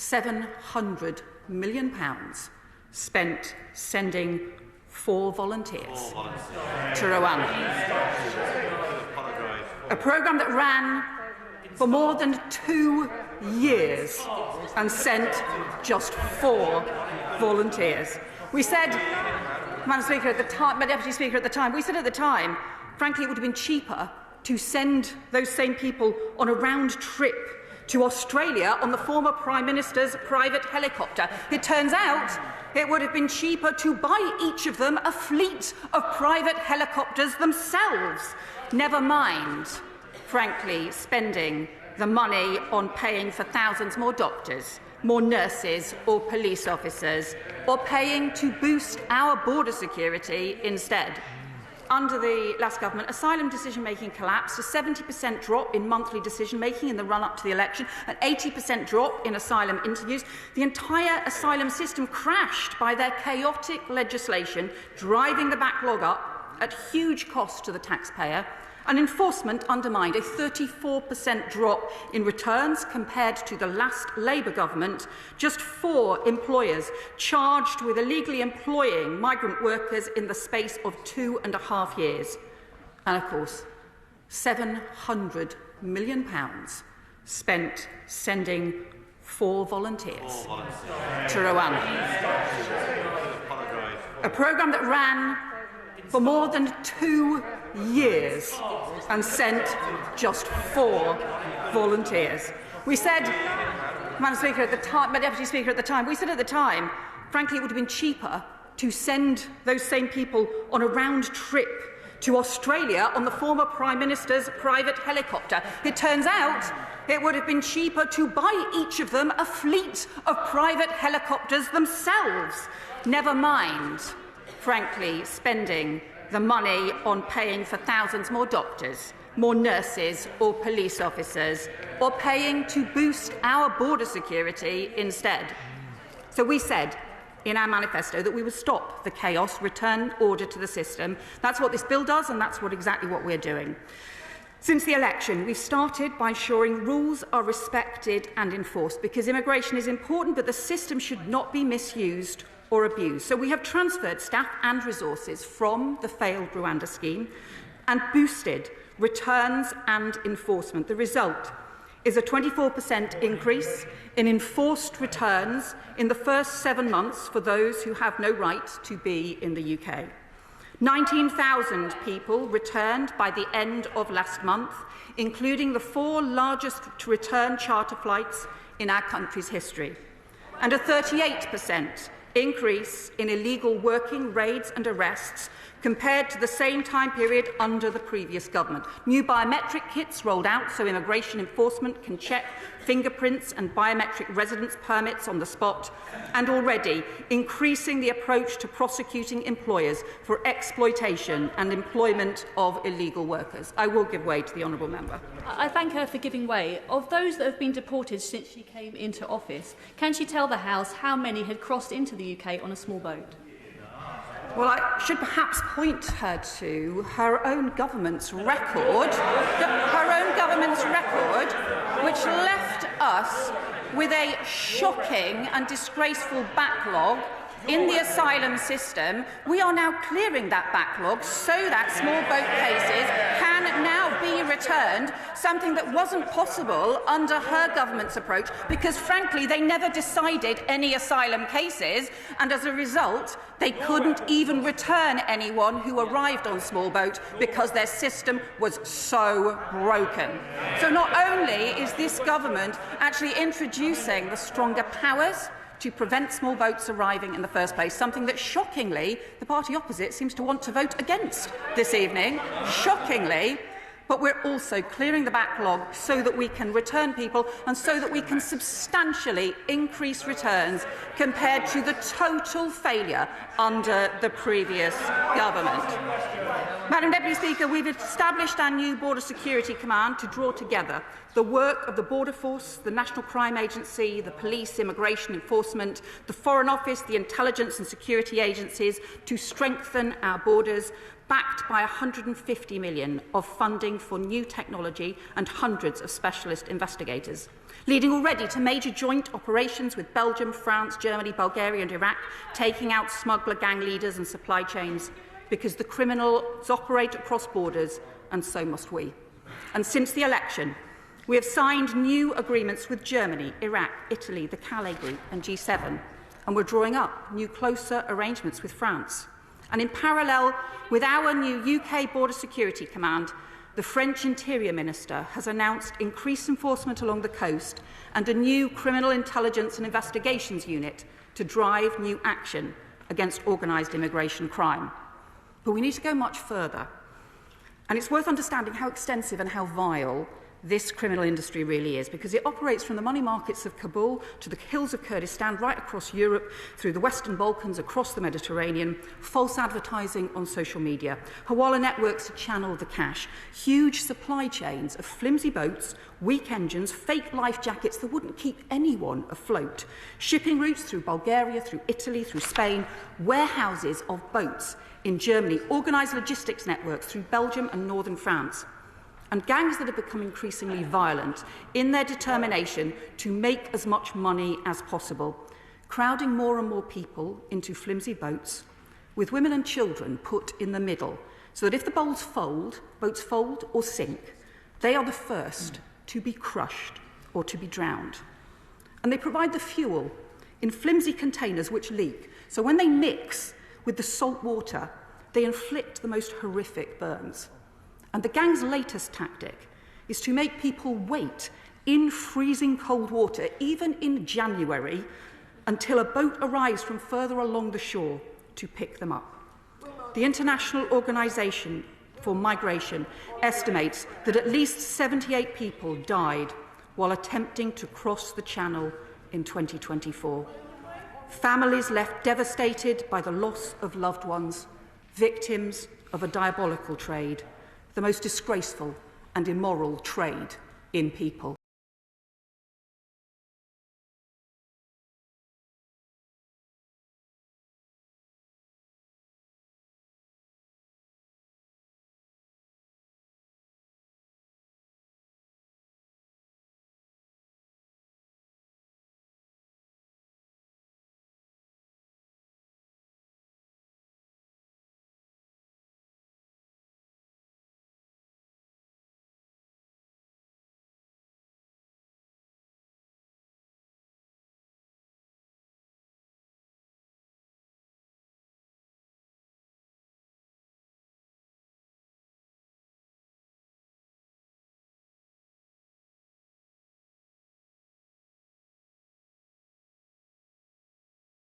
£700 million spent sending 4 volunteers to Rwanda. A programme that ran for more than 2 years and sent just 4 volunteers. We said, Madam Speaker, at the time, Deputy Speaker, at the time, we said at the time, frankly, it would have been cheaper to send those same people on a round trip to Australia on the former Prime Minister's private helicopter. It turns out it would have been cheaper to buy each of them a fleet of private helicopters themselves. Never mind, frankly, spending the money on paying for thousands more doctors, more nurses or police officers, or paying to boost our border security instead. Under the last government, asylum decision-making collapsed, a 70% drop in monthly decision-making in the run-up to the election, an 80% drop in asylum interviews. The entire asylum system crashed by their chaotic legislation, driving the backlog up at huge cost to the taxpayer. And enforcement undermined, a 34% drop in returns compared to the last Labour government. Just 4 employers charged with illegally employing migrant workers in the space of 2.5 years. And of course, £700 million spent sending 4 volunteers to Rwanda. A programme that ran for more than 2 years and sent just 4 volunteers. We said, Madam Speaker, at the time, Deputy Speaker, at the time, we said at the time, frankly, it would have been cheaper to send those same people on a round trip to Australia on the former Prime Minister's private helicopter. It turns out it would have been cheaper to buy each of them a fleet of private helicopters themselves. Never mind, frankly, spending the money on paying for thousands more doctors, more nurses or police officers, or paying to boost our border security instead. So we said in our manifesto that we would stop the chaos, return order to the system. That's what this bill does, and that's exactly what we're doing. Since the election, we've started by ensuring rules are respected and enforced, because immigration is important, but the system should not be misused or abused. So we have transferred staff and resources from the failed Rwanda scheme and boosted returns and enforcement. The result is a 24% increase in enforced returns in the first 7 months for those who have no right to be in the UK. 19,000 people returned by the end of last month, including the 4 largest return charter flights in our country's history, and a 38% increase in illegal working raids and arrests compared to the same time period under the previous government. New biometric kits rolled out so immigration enforcement can check fingerprints and biometric residence permits on the spot, and already increasing the approach to prosecuting employers for exploitation and employment of illegal workers. I will give way to the honourable member. I thank her for giving way. Of those that have been deported since she came into office, can she tell the House how many had crossed into the UK on a small boat? Well, I should perhaps point her to her own government's record, which left us with a shocking and disgraceful backlog in the asylum system. We are now clearing that backlog so that small boat cases can now be returned, something that wasn't possible under her government's approach, because frankly they never decided any asylum cases, and as a result they couldn't even return anyone who arrived on small boat because their system was so broken. So not only is this government actually introducing the stronger powers to prevent small boats arriving in the first place, something that, shockingly, the party opposite seems to want to vote against this evening, shockingly, but we're also clearing the backlog so that we can return people and so that we can substantially increase returns compared to the total failure under the previous government. Madam Deputy Speaker, we've established our new Border Security Command to draw together the work of the Border Force, the National Crime Agency, the Police, Immigration Enforcement, the Foreign Office, the Intelligence and Security Agencies to strengthen our borders. backed by 150 million of funding for new technology and hundreds of specialist investigators, leading already to major joint operations with Belgium, France, Germany, Bulgaria and Iraq, taking out smuggler gang leaders and supply chains, because the criminals operate across borders, and so must we. And since the election, we have signed new agreements with Germany, Iraq, Italy, the Calais Group and G7, and we're drawing up new closer arrangements with France. And in parallel with our new UK Border Security Command, the French Interior Minister has announced increased enforcement along the coast and a new Criminal Intelligence and Investigations Unit to drive new action against organised immigration crime. But we need to go much further. And it's worth understanding how extensive and how vile this criminal industry really is, because it operates from the money markets of Kabul to the hills of Kurdistan, right across Europe, through the Western Balkans, across the Mediterranean, false advertising on social media, Hawala networks to channel the cash, huge supply chains of flimsy boats, weak engines, fake life jackets that wouldn't keep anyone afloat, shipping routes through Bulgaria, through Italy, through Spain, warehouses of boats in Germany, organised logistics networks through Belgium and northern France, and gangs that have become increasingly violent in their determination to make as much money as possible, crowding more and more people into flimsy boats, with women and children put in the middle, so that if the boats fold or sink, they are the first to be crushed or to be drowned. And they provide the fuel in flimsy containers which leak, so when they mix with the salt water, they inflict the most horrific burns. And the gang's latest tactic is to make people wait in freezing cold water, even in January, until a boat arrives from further along the shore to pick them up. The International Organization for Migration estimates that at least 78 people died while attempting to cross the Channel in 2024. Families left devastated by the loss of loved ones, victims of a diabolical trade, the most disgraceful and immoral trade in people.